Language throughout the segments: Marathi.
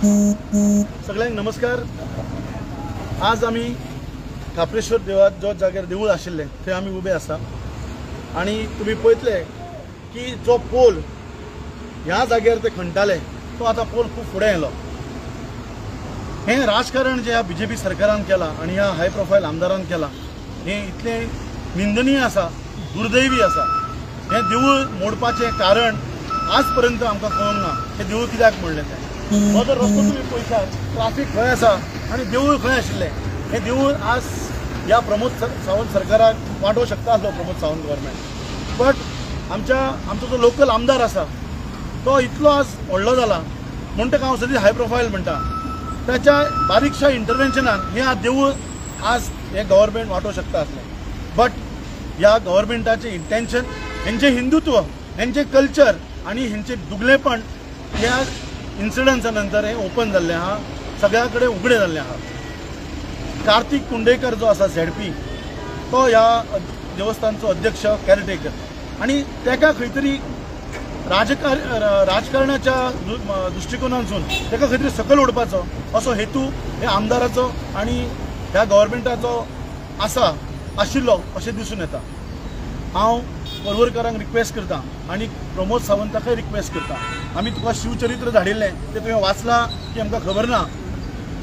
सगळ्यांक नमस्कार। आज आम्ही खापरेश्वर देवळात जो जाग्यार देऊळ आशिल्ले थंय आमी उबे आसा आणि तुम्ही पळयतले की जो पोल ह्या जाग्यार ते खणटाले तो आता पोल खूप फुडें येयलो। हे राजकारण जे ह्या बीजेपी सरकारान केला आणि ह्या हाय प्रोफायल आमदारान केला हे इतले निंदनीय आसा, दुर्दैवी आसा। हे देऊळ मोडपाचे कारण आज पर्यंत आमकां कळूंक ना। हे देऊळ कित्याक मोडलें तें हो जर रस्तो तुम्ही पळयतात ट्राफिक खंय आसा आणि देऊळ खंय आशिल्लें। हे देऊळ आज ह्या प्रमोद सावंत सरकाराक वांटोवंक शकता आसलो प्रमोद सावंत गव्हर्मेंट, बट आमचो जो लोकल आमदार आसा तो इतलो आज व्हडलो जाला म्हूण ताका हांव सदांच हाय प्रोफायल म्हणटा। त्याच्या बारीकशा इंटरव्हेन्शनान हे देऊळ आज हे गव्हर्मेंट वांटोवंक शकता आसलें, बट ह्या गव्हर्मेंटाचें इंटेन्शन, हेंचें हिंदुत्व, हेंचें कल्चर आणि हेंचें दुगलेपण ह्या इन्सिडन्सा नंतर हे ओपन जाल्लें आहा, सगळ्या कडेन उगडें जाल्लें आहा। कार्तिक कुंडेकर जो आसा झेडपी तो ह्या देवस्थानचो अध्यक्ष कॅरटेकर आणि ताका खंय तरी राजकारणाच्या दृश्टिकोनांसून ताका खंय तरी सकयल उडपाचो असो हेतू ह्या आमदाराचो आणि ह्या गव्हर्मेंटाचो आशिल्लो अशें दिसून येता। हांव परवरकारांक रिक्वेस्ट करता आणि प्रमोद सावंताकय रिक्वेस्ट करता, आमी तुका शिवचरित्र धाडिल्लें तें तुवें वाचलां की आमकां खबर ना,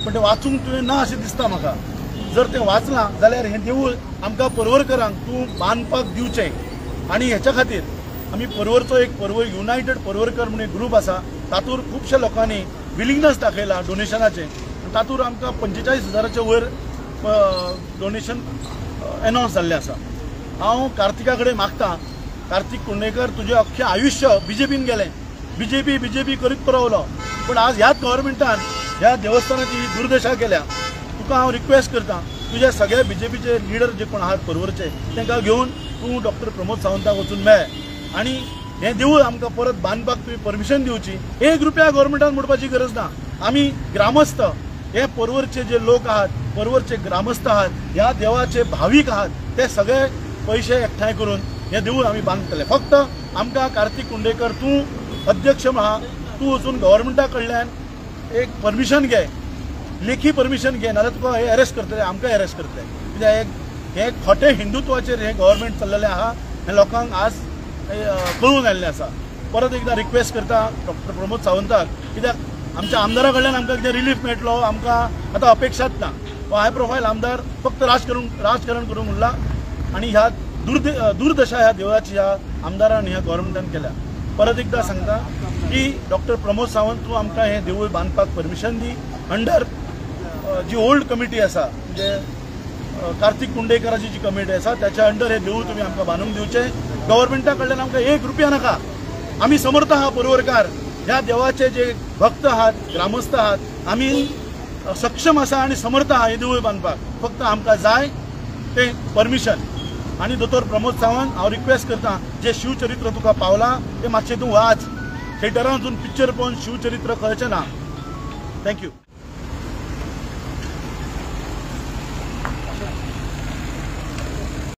पण तें वाचूंक तुवें ना अशें दिसता म्हाका। जर तें वाचलां जाल्यार हें देऊळ आमकां परवरकारांक तूं बांदपाक दिवचें। आणि हेच्या खातीर आमी परवरचो एक युनायटेड परवरकर म्हणून एक ग्रूप आसा, तातूंत खुबशा लोकांनी विलिंगनस दाखयला डोनेशनाचें। तातूंत आमकां 45,000च्या वयर डोनेशन एनावन्स जाल्लें आसा। हांव कार्तिका कडेन मागता, कार्तिक कुंडेकर तुजें अख्खें आयुश्य बीजेपीन गेलें, बीजेपी करीत रावलो, पण आज ह्याच गव्हर्मेंटान ह्या देवस्थानाची ही दुर्दशा केल्या। तुका हांव रिक्वेस्ट करता, तुझे सगळे बीजेपीचे लिडर जे कोण आहात परवरचे तांकां घेवन तूं डॉक्टर प्रमोद सावंताक वचून मेळ आणि हें देऊळ आमकां परत बांदपाक तुवें परमिशन दिवची। 1 रुपया गव्हर्मेंटान मोडपाची गरज ना। आमी ग्रामस्थ, हे परवरचे जे लोक आहात, परवरचे ग्रामस्थ आहात, ह्या देवाचे भावीक आहात, ते सगळे पैसे एकठांय करून हे देऊळ आमी बांदतले। फक्त आमकां कार्तिक कुंडेकर तूं अध्यक्ष आहा, तूं वचून गव्हर्मेंटा कडल्यान एक परमिशन घे, लेखी परमिशन घे, नाजाल्यार तुका हे अरेस्ट करतले, आमकां अरेस्ट करतले। कित्याक हे खोटे हिंदुत्वाचेर हे गव्हर्मेंट चल्लेलें आहा, हे लोकांक आज कळून आयिल्लें आसा। परत एकदा रिक्वेस्ट करता डॉक्टर प्रमोद सावंताक, कित्याक आमच्या आमदारा कडल्यान आमकां कितें रिलीफ मेळटलो आमकां आतां अपेक्षाच ना। हो हाय प्रोफायल आमदार फक्त राजकारण करूंक उरला आणि ह्या दुर्दशा ह्या देवळाची ह्या आमदारान ह्या गव्हर्मेंटान केल्या। परत एकदा सांगता की डॉक्टर प्रमोद सावंत तूं आमकां हें देऊळ बांदपाक परमिशन दी। अंडर जी ओल्ड कमिटी आसा, म्हणजे कार्तिक कुंडेकराची जी कमिटी आसा त्याच्या अंडर हे देऊळ तुमी आमकां बांदूंक दिवचें। गव्हर्मेंटा कडल्यान आमकां 1 रुपया नाका। आमी समर्थ आहा परवरकार, ह्या देवाचे जे भक्त आहात, ग्रामस्थ आहात, आमी सक्षम आसा आणि समर्थ आहा हे देऊळ बांदपाक। फक्त आमकां जाय ते परमिशन। आणि दोतोर प्रमोद सावंत हांव रिक्वेस्ट करता, जे शिवचरित्र तुका पावला ते मातशें तूं वाच। थिएटरांत वचून पिक्चर पळोवन शिवचरित्र कळचें ना। थँक्यू।